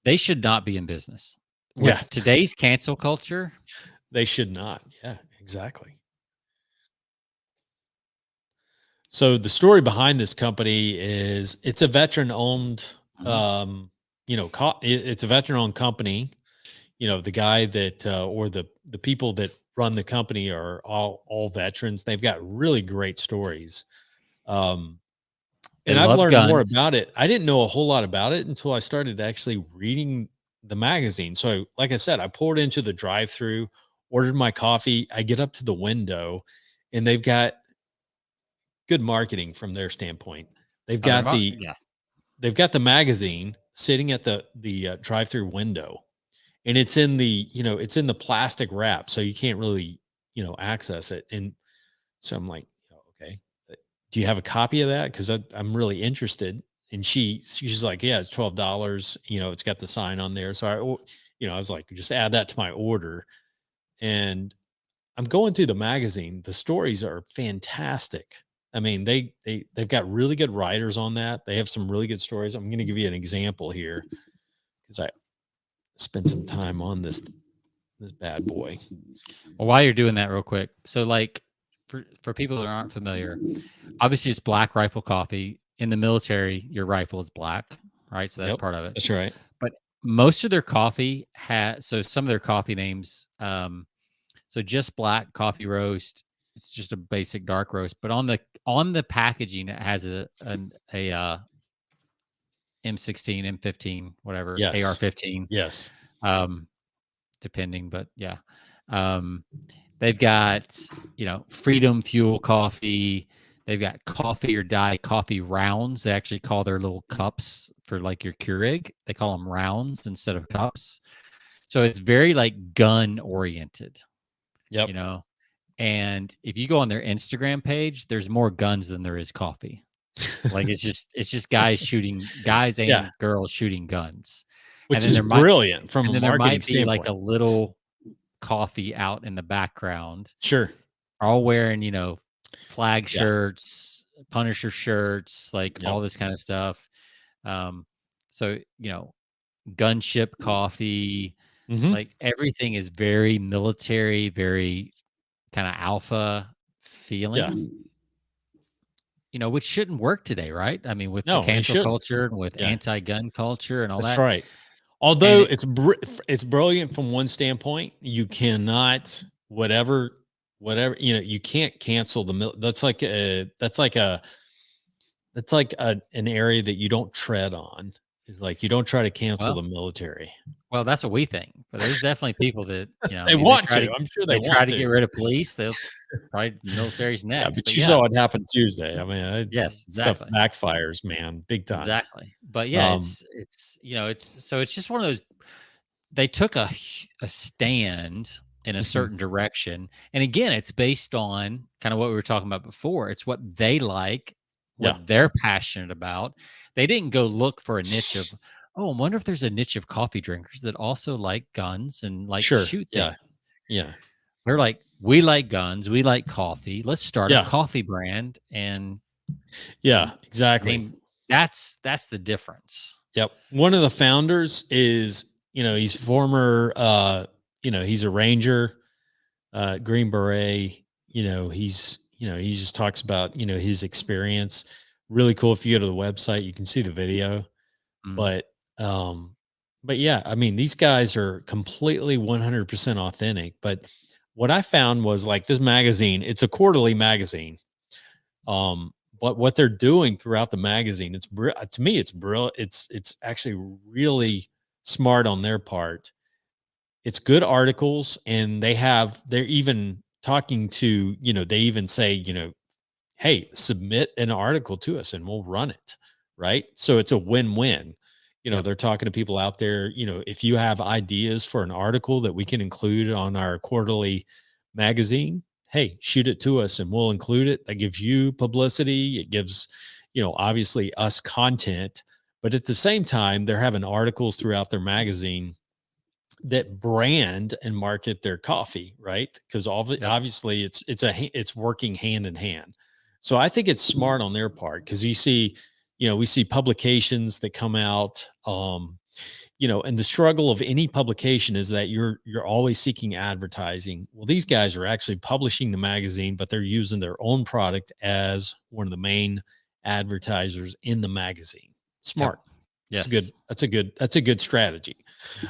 they should not be in business Yeah, with today's cancel culture. they should not. Yeah, exactly. So the story behind this company is it's a veteran owned, Mhm. it's a veteran owned company. The guy that or the people that run the company are all veterans. They've got really great stories. Um, They and I've love learned more guns. about it. I didn't know a whole lot about it until I started actually reading the magazine. So, like I said, I pulled into the drive-through, ordered my coffee. I get up to the window, and they've got good marketing from their standpoint. They've Oh, got the yeah. they've got the magazine sitting at the drive-through window, and it's in the plastic wrap, so you can't really access it. And so I'm like, okay, do you have a copy of that? Because I'm really interested. And she's like, yeah, it's $12. It's got the sign on there. So I was like, just add that to my order. And I'm going through the magazine. The stories are fantastic. I mean, they've got really good writers on that. They have some really good stories. I'm going to give you an example here because I spent some time on this bad boy. Well, while you're doing that real quick, so like for people that aren't familiar, obviously it's Black Rifle Coffee. In the military, your rifle is black, right? So that's part of it. That's right. But most of their coffee so some of their coffee names, so Just Black Coffee Roast, it's just a basic dark roast, but on the packaging it has a M16, M15, whatever, Yes. AR-15. Yes. Depending, but yeah. They've got, Freedom Fuel coffee. They've got Coffee or Die coffee rounds. They actually call their little cups for like your Keurig. They call them rounds instead of cups. So it's very like gun oriented. Yep. And if you go on their Instagram page, there's more guns than there is coffee. Like it's just guys and girls shooting guns. Which is brilliant from a marketing standpoint. There might be like a little coffee out in the background. Sure. All wearing, flag shirts, Punisher shirts, like all this kind of stuff. So, gunship coffee, like everything is very military, very kind of alpha feeling. Which shouldn't work today, right? I mean, with the cancel culture and with anti-gun culture and all that. That's right. Although it's brilliant from one standpoint, you cannot whatever you can't cancel that's like an area that you don't tread on. It's like you don't try to cancel the military. Well, that's what we think, but there's definitely people that they want to. I'm sure they try to get rid of police. They'll probably military's next. Yeah, but you saw what happened Tuesday. I mean, yes, stuff backfires, man, big time. Exactly. But yeah, it's just one of those. They took a stand in a certain direction, and again, it's based on kind of what we were talking about before. It's what they like, what they're passionate about. They didn't go look for a niche of, I wonder if there's a niche of coffee drinkers that also like guns and like to shoot things. Yeah. They're like, we like guns, we like coffee. Let's start a coffee brand. And exactly. I mean, that's the difference. Yep. One of the founders is, he's former, he's a Ranger, Green Beret. He just talks about, his experience. Really cool. If you go to the website, you can see the video. But yeah, I mean, these guys are completely 100% authentic. But what I found was like this magazine, it's a quarterly magazine. But what they're doing throughout the magazine, to me, it's brilliant. It's actually really smart on their part. It's good articles, and they're even talking to, they even say, hey, submit an article to us and we'll run it. Right. So it's a win-win. They're talking to people out there, if you have ideas for an article that we can include on our quarterly magazine, hey, shoot it to us and we'll include it. That gives you publicity. It gives, obviously us content, but at the same time, they're having articles throughout their magazine that brand and market their coffee, right? Because obviously it's working hand in hand. So I think it's smart on their part, because we see publications that come out, and the struggle of any publication is that you're always seeking advertising. Well, these guys are actually publishing the magazine, but they're using their own product as one of the main advertisers in the magazine. Smart. Yes. That's a good strategy.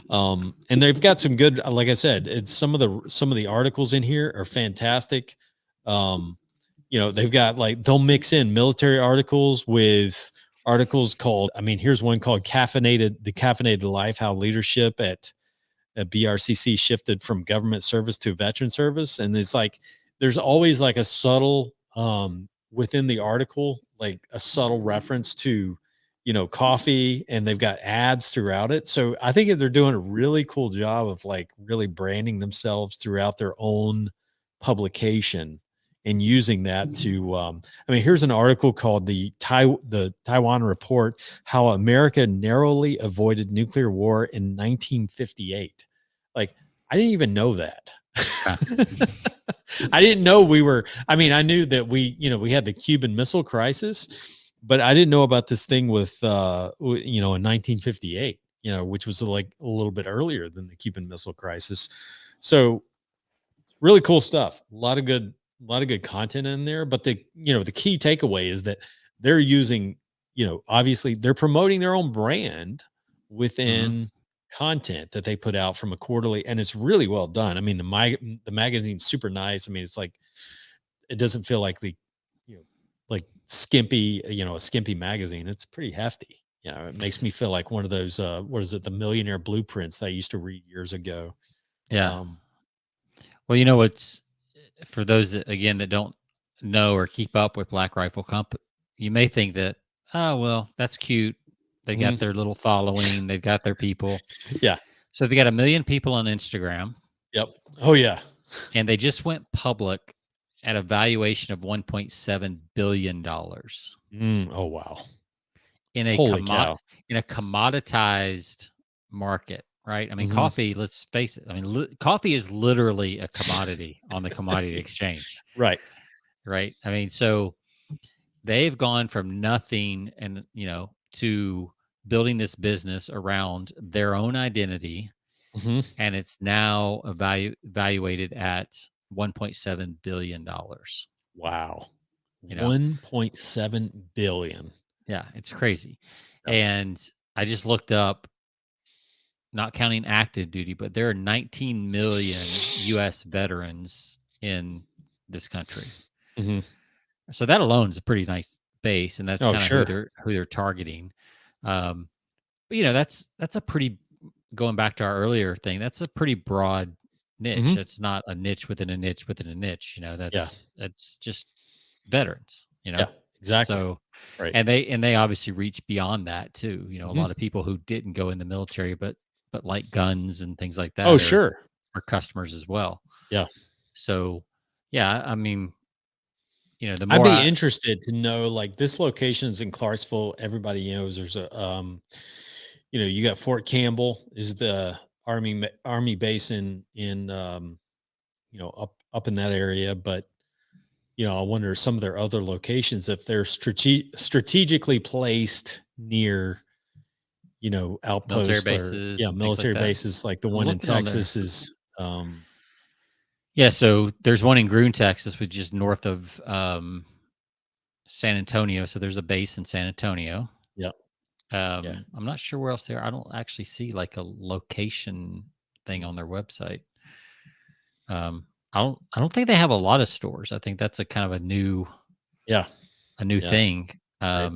And they've got some good, like I said, it's some of the articles in here are fantastic. They've got they'll mix in military articles with articles called, here's one called the Caffeinated Life, how leadership at BRCC shifted from government service to veteran service. And it's there's always a subtle, within the article, a subtle reference to, coffee, and they've got ads throughout it. So I think they're doing a really cool job of really branding themselves throughout their own publication. and using that to, I mean, here's an article called the Taiwan Report, How America Narrowly Avoided Nuclear War in 1958. Like, I didn't even know that. I didn't know we were, I mean, I knew that we had the Cuban Missile Crisis, but I didn't know about this thing with, in 1958, which was like a little bit earlier than the Cuban Missile Crisis. So really cool stuff. A lot of good content in there. But the key takeaway is that they're using, obviously they're promoting their own brand within content that they put out from a quarterly, and it's really well done. I mean, the magazine's super nice. I mean, it's like, it doesn't feel like like skimpy, a skimpy magazine. It's pretty hefty. It makes me feel like one of those, what is it, the Millionaire Blueprints that I used to read years ago. Yeah. Well, what's, for those that, again, that don't know or keep up with Black Rifle Company, you may think that, oh, well, that's cute. They got their little following. They've got their people. Yeah. So they got 1 million people on Instagram. Yep. Oh yeah. And they just went public at a valuation of $1.7 billion. Oh wow. In a commoditized market, right? I mean, coffee, let's face it. I mean, coffee is literally a commodity on the commodity exchange. Right. Right. I mean, so they've gone from nothing and, to building this business around their own identity. And it's now evaluated at $1.7 billion. Wow. 1.7 billion. Yeah, it's crazy. Yep. And I just looked up, not counting active duty, but there are 19 million U.S. veterans in this country. So that alone is a pretty nice base, and that's kind of who they're targeting. But that's a pretty, going back to our earlier thing, that's a pretty broad niche. It's not a niche within a niche within a niche. That's just veterans. Yeah, exactly. So, right. And they obviously reach beyond that too. A lot of people who didn't go in the military, but like guns and things like that. Oh, sure. Are customers as well. Yeah. So, yeah, I mean, the more I'd be interested to know, like, this location is in Clarksville. Everybody knows there's a, you got Fort Campbell is the army base in up in that area. But, I wonder some of their other locations, if they're strategically placed near, outposts, military bases, military bases, like the one in Texas is, yeah. So there's one in Groon, Texas, which is north of San Antonio. So there's a base in San Antonio. Yep. I'm not sure where else they are. I don't actually see like a location thing on their website. I don't think they have a lot of stores. I think that's a kind of a new thing. Right.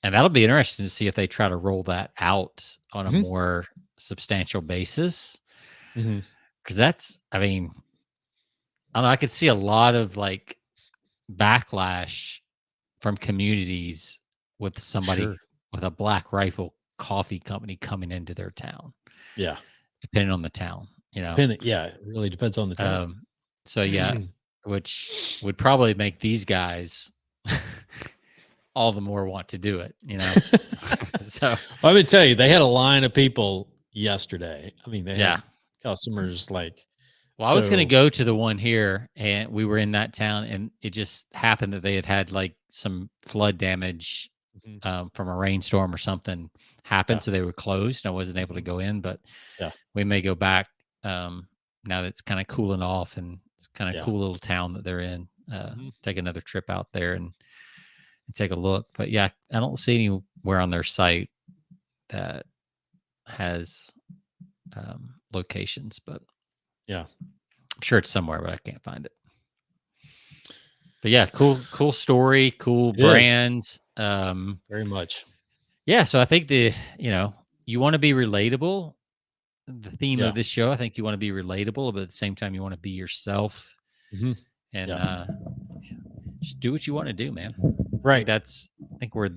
And that'll be interesting to see if they try to roll that out on a more substantial basis. Because that's, I mean, I don't know, I could see a lot of like backlash from communities with somebody with a Black Rifle Coffee company coming into their town. Yeah. Depending on the town, yeah, it really depends on the town. So yeah, which would probably make these guys all the more want to do it, So well, I'm gonna tell you, they had a line of people yesterday. I mean, they had customers like. Well, I was going to go to the one here, and we were in that town, and it just happened that they had like some flood damage from a rainstorm or something happened, so they were closed. I wasn't able to go in, but we may go back now that it's kind of cooling off, and it's kind of cool little town that they're in. Take another trip out there and take a look. But yeah, I don't see anywhere on their site that has locations, but yeah, I'm sure it's somewhere, but I can't find it. But yeah, cool story, cool brands. Very much. Yeah, so I think you want to be relatable. The theme of this show, I think you want to be relatable, but at the same time, you want to be yourself, and just do what you want to do, man. Right. I think we're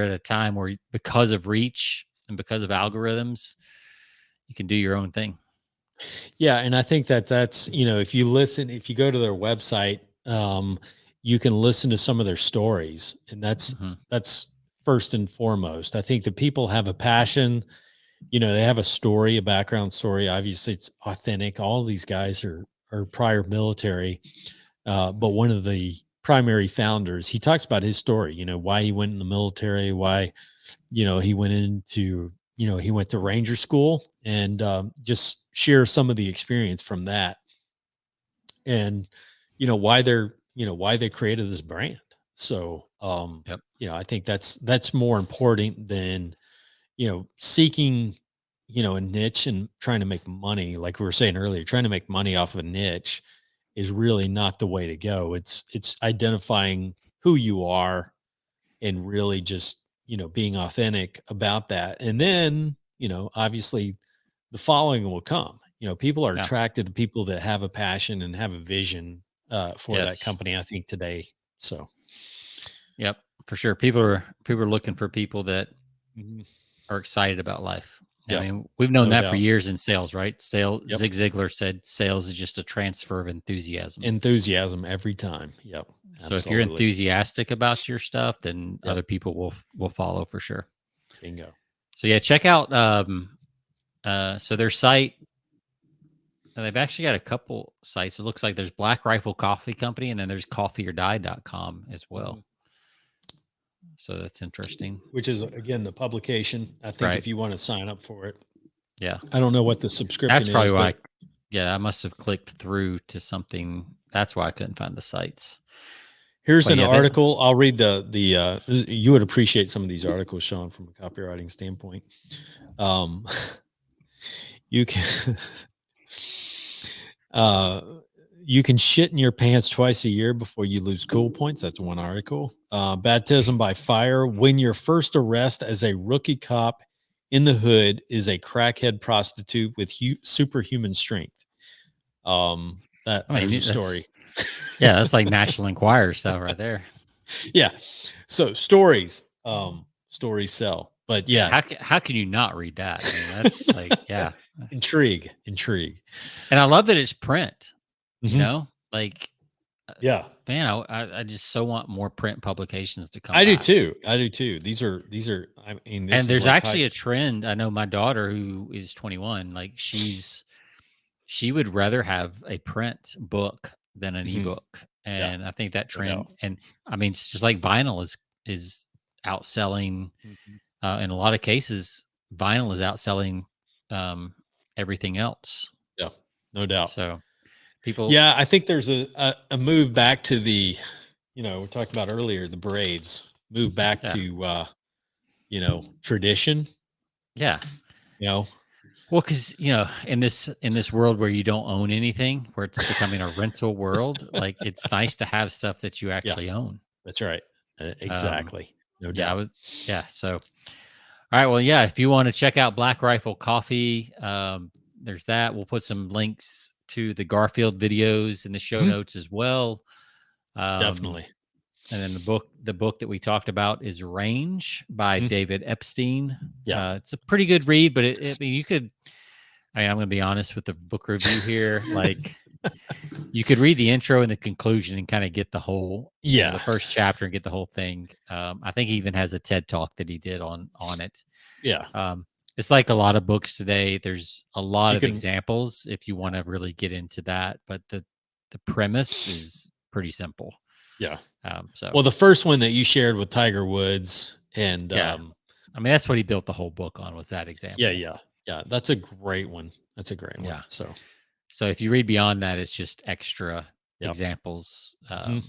at a time where, because of reach and because of algorithms, you can do your own thing. Yeah, and I think that's if you go to their website, You can listen to some of their stories, and Mhm. that's first and foremost. I think the people have a passion. They have a story, a background story. Obviously, it's authentic. All these guys are prior military, but one of the primary founders, he talks about his story. Why he went in the military, why he went into he went to Ranger School, and just share some of the experience from that, and why they created this brand. So Yep. I think that's more important than seeking a niche and trying to make money. Like we were saying earlier, trying to make money off of a niche is really not the way to go. It's identifying who you are and really just being authentic about that, and then obviously the following will come. People are Yeah. attracted to people that have a passion and have a vision for that Yes. company, I think, today. So Yep. For sure. People are looking for people that mhm. are excited about life. I Yep, mean, we've known no that for doubt. years in sales, right? Yep, Zig Ziglar said sales is just a transfer of enthusiasm. enthusiasm every time. Yep, So if you're absolutely. enthusiastic about your stuff, then Yep, other people will follow for sure. bingo. So yeah, check out so their site. They've actually got a couple sites. It looks like there's Black Rifle Coffee Company, and then there's coffeeordie.com as Mhm. well. So that's interesting. Which is again the publication. I think Right. if you want to sign up for it, Yeah. I don't know what the That's subscription probably is, why but yeah, I must have clicked through to something. That's why I couldn't find the sites. here's But an yeah, they article. I'll read the you would appreciate some of these articles, Sean, from a copywriting standpoint. Um, you can uh, you can shit in your pants twice a year before you lose cool points. That's one article. Baptism by fire. When your first arrest as a rookie cop in the hood is a crackhead prostitute with superhuman strength. I There's a mean story. that's like National Enquirer stuff right there. Yeah. So stories sell. But Yeah, yeah, how can you not read that? I mean, that's like yeah. intrigue. And I love that it's print, Mhm. Like Yeah. man, I just so want more print publications to come I do back. too. I do too. These are I mean, And this is there's like high. actually a trend. I know my daughter who is 21, like she would rather have a print book than an Mhm. ebook. Yeah, And I think that no doubt. trend, and I mean, it's just like vinyl is outselling. Mhm. In a lot of cases, vinyl is outselling everything else. Yeah, no doubt. So people, Yeah, I think there's a move back to the, we talked about earlier, the Braves move back yeah, to tradition, yeah. you know. Well, because in this world where you don't own anything, where it's becoming a rental world, like it's nice to have stuff that you Yeah, actually own. that's right. Um, Exactly. No yeah, I doubt. was, yeah. So, all right, well, yeah. If you want to check out Black Rifle Coffee, there's that. We'll put some links to the Garfield videos in the show Mhm. notes as well. Um, Definitely. and then the book that we talked about is Range by Mhm. David Epstein. Yeah. It's a pretty good read, but I mean, you could. I mean, I'm going to be honest with the book review here. Like, you could read the intro and the conclusion and kind of get the whole, Yeah. the first chapter and get the whole thing. I think he even has a TED talk that he did on it. Yeah. Um, it's like a lot of books today. There's a lot You of can. examples if you want to really get into that, but the premise is pretty simple. Yeah. So Well, the first one that you shared with Tiger Woods and yeah, I mean that's what he built the whole book on was that yeah, example. yeah. Yeah, that's a great one. That's a great one. Yeah. So, So if you read beyond that, it's just extra yeah. examples, Mhm.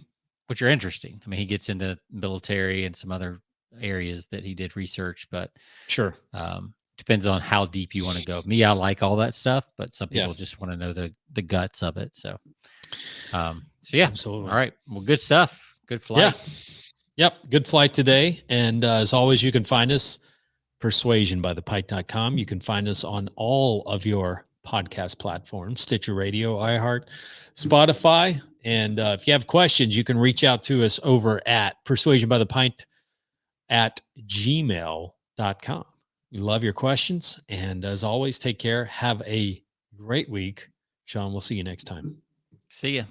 which are interesting. I mean, he gets into military and some other areas that he did research, but Sure. depends on how deep you want to go. Me, I like all that stuff, but some Yeah. people just want to know the guts of it. So yeah. All Absolutely. right. Well, good stuff. Good Yeah. flight. Yep. Good flight today. And as always, you can find us Persuasion by thepike.com. You can find us on all of your podcast platforms, Stitcher Radio, iHeart, Spotify. And if you have questions, you can reach out to us over at Persuasion by the Pint at gmail.com. We love your questions. And as always, take care. Have a great week. Sean, we'll see you next time. See ya.